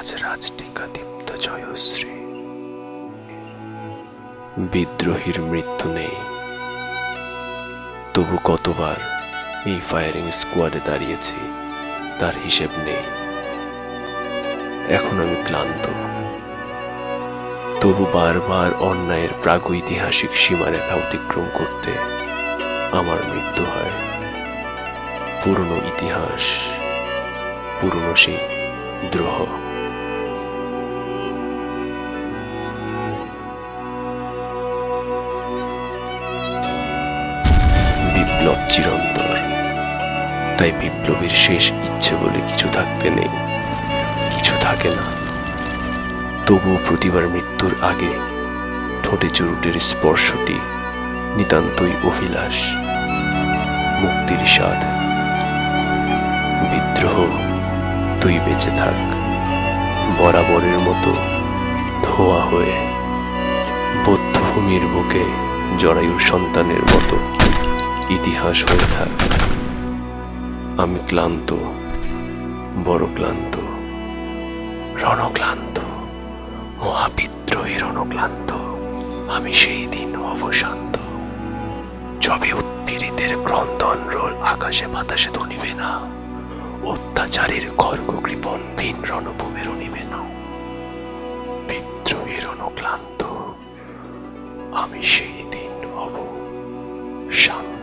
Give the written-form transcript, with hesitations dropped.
রাজরাজটিকা দীপ্ত জয়শ্রী। বিদ্রোহীর মৃত্যু নেই, তবু কতবার এই ফায়ারিং স্কোয়াডে দাঁড়িয়েছি তার হিসেব নেই। এখন আমি ক্লান্ত, তবু বারবার অন্যায়ের প্রাগৈতিহাসিক সীমারেখা অতিক্রম করতে আমার মৃত্যু হয়। পুরনো ইতিহাস, পুরনো সেই দ্রোহ। বিপ্লব চিরন্তর, তাই বিপ্লবীর শেষ ইচ্ছে বলে কিছু থাকতে নেই, কিছু থাকে না। তবুও প্রতিবার মৃত্যুর আগে ঠোঁটে চুরুটের স্পর্শটি নিতান্তই অভিলাষ, মুক্তির স্বাদ। বিদ্রোহ, তুই বেঁচে থাক, বরাবরের মতো ধোয়া হয়ে বধ্যভূমির বুকে জরায়ুর সন্তানের মতো ইতিহাস হয়ে থাক। আমি ক্লান্ত, বড় ক্লান্ত, রণক্লান্ত, মহাবিদ্রোহী রণক্লান্ত। আমি সেই দিন অবসান্ত, যবে উৎপীড়িতের ক্রন্দন রোল আকাশে বাতাসে ধনিবে না, অত্যাচারীর খর্গ কৃপণ ভিন রণভূমেরও নিবে না। বিদ্রোহী রণক্লান্ত, আমি সেই দিন হব শান্ত।